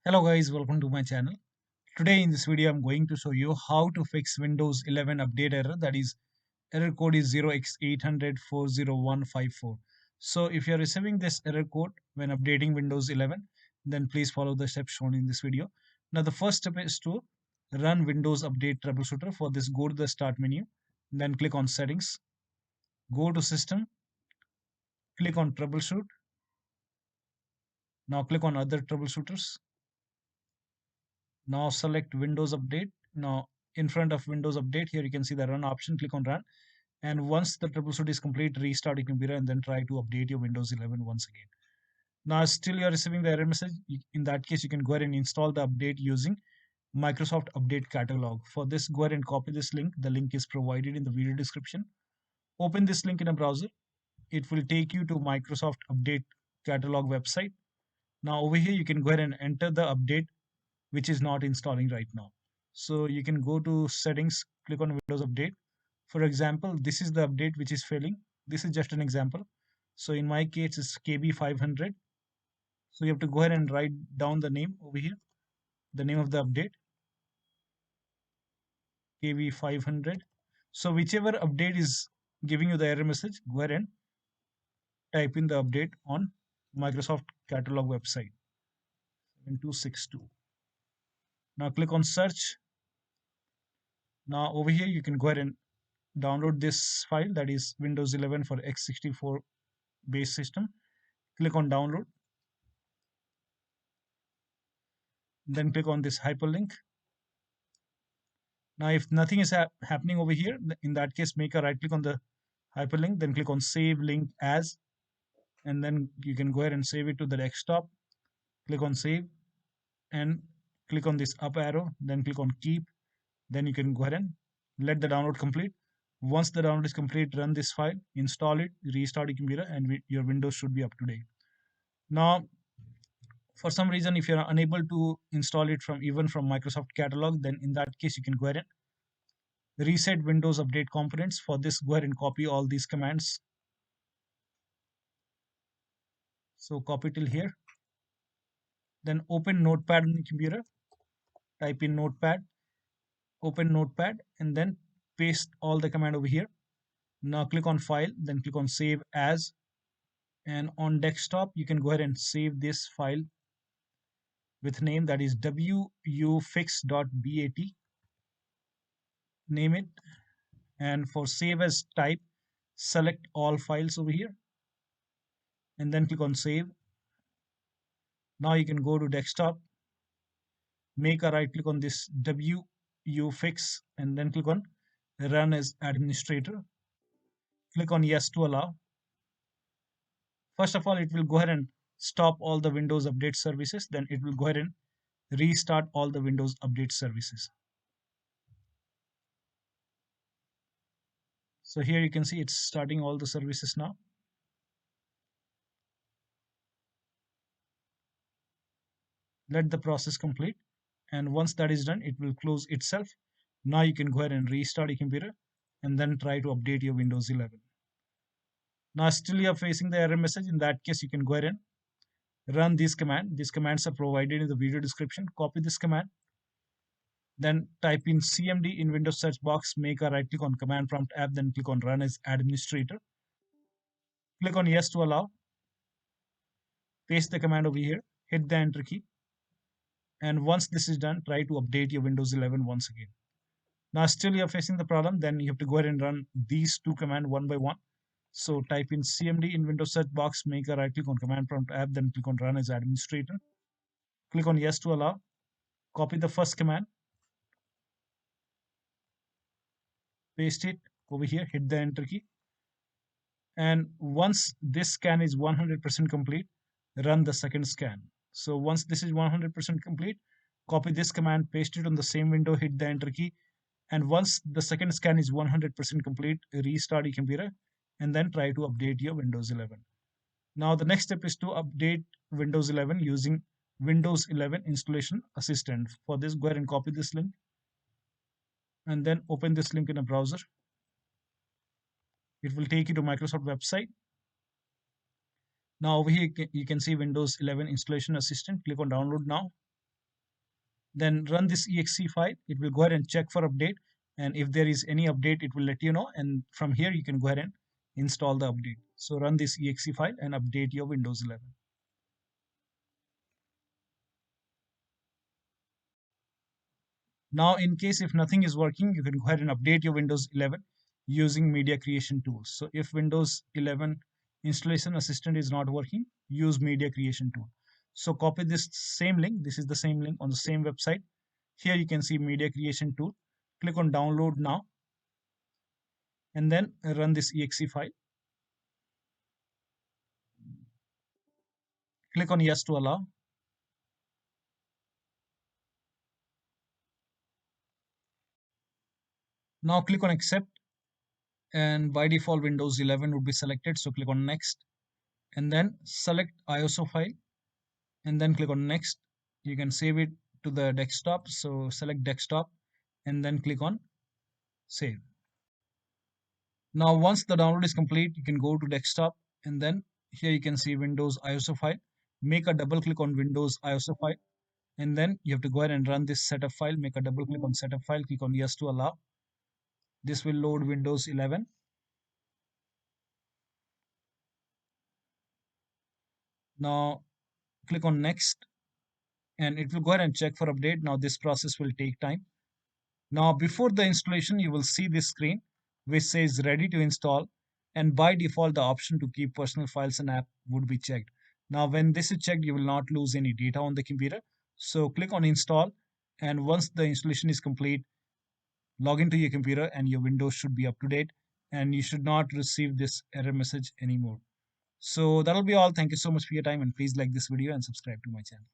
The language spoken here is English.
Hello guys, welcome to my channel. Today in this video I'm going to show you how to fix Windows 11 update error, that is error code is 0x800-40154. So if you are receiving this error code when updating Windows 11, then please follow the steps shown in this video. Now the first step is to run Windows Update Troubleshooter. For this, go to the start menu, then click on settings, go to system, click on troubleshoot. Now click on other troubleshooters. Now select Windows Update. Now in front of Windows Update, here you can see the run option. Click on run, and once the troubleshoot is complete, restart your computer and then try to update your Windows 11 once again. Now still you are receiving the error message. In that case, you can go ahead and install the update using Microsoft Update Catalog. For this, go ahead and copy this link. The link is provided in the video description. Open this link in a browser. It will take you to Microsoft Update Catalog website. Now over here, you can go ahead and enter the update which is not installing right now. So you can go to settings, click on Windows Update. For example, this is the update which is failing. This is just an example. So in my case, it's KB500. So you have to go ahead and write down the name over here, the name of the update, KB500. So whichever update is giving you the error message, go ahead and type in the update on Microsoft Catalog website, 7262. Now click on search. Now over here, you can go ahead and download this file, that is Windows 11 for x64 base system. Click on download, then click on this hyperlink. Now if nothing is happening over here, in that case, make a right click on the hyperlink, then click on save link as, and then you can go ahead and save it to the desktop. Click on save and click on this up arrow, then click on keep. Then you can go ahead and let the download complete. Once the download is complete, run this file, install it, restart your computer, and your Windows should be up to date. Now for some reason, if you're unable to install it from Microsoft Catalog, then in that case, you can go ahead and reset Windows Update components. For this, go ahead and copy all these commands. So copy till here. Then open Notepad on the computer. Type in Notepad. Open Notepad and then paste all the command over here. Now click on File. Then click on Save As. And on desktop, you can go ahead and save this file with name, that is wufix.bat. Name it. And for save as type, select all files over here and then click on save. Now you can go to desktop, make a right click on this wufix and then click on run as administrator. Click on yes to allow. First of all, it will go ahead and stop all the Windows Update services. Then it will go ahead and restart all the Windows Update services. So here you can see it's starting all the services now. Let the process complete, and once that is done, it will close itself. Now you can go ahead and restart your computer and then try to update your Windows 11. Now still you are facing the error message. In that case, you can go ahead and run this command. These commands are provided in the video description. Copy this command, then type in CMD in Windows search box, make a right click on command prompt app, then click on run as administrator. Click on yes to allow. Paste the command over here, hit the enter key. And once this is done, try to update your Windows 11 once again. Now still you're facing the problem, then you have to go ahead and run these two commands one by one. So type in CMD in Windows search box, make a right click on command prompt app, then click on run as administrator. Click on yes to allow. Copy the first command, paste it over here, hit the enter key. And once this scan is 100% complete, run the second scan. So once this is 100% complete, copy this command, paste it on the same window, hit the enter key. And once the second scan is 100% complete, restart your computer and then try to update your Windows 11. Now the next step is to update Windows 11 using Windows 11 Installation Assistant. For this, go ahead and copy this link and then open this link in a browser. It will take you to Microsoft website. Now over here, you can see Windows 11 Installation Assistant. Click on download now. then run this exe file. It will go ahead and check for update, and if there is any update it will let you know, and from here you can go ahead and install the update. So run this exe file and update your Windows 11. Now in case if nothing is working, you can go ahead and update your Windows 11 using media creation tools. So if Windows 11 installation assistant is not working, use media creation tool. So copy this same link. This is the same link on the same website. Here you can see media creation tool. Click on download now and then run this exe file. Click on yes to allow. Now click on accept, and by default Windows 11 would be selected. So click on next and then select ISO file and then click on next. You can save it to the desktop. So select desktop and then click on save. Now once the download is complete, you can go to desktop and then here you can see Windows ISO file. Make a double click on Windows ISO file and then you have to go ahead and run this setup file. Make a double click on setup file, click on yes to allow. This will load Windows 11. Now click on next and it will go ahead and check for update. Now this process will take time. Now before the installation, you will see this screen which says ready to install, and by default the option to keep personal files and app would be checked. Now when this is checked, you will not lose any data on the computer. So click on install, and once the installation is complete, log into your computer and your Windows should be up to date and you should not receive this error message anymore. So that'll be all. Thank you so much for your time, and please like this video and subscribe to my channel.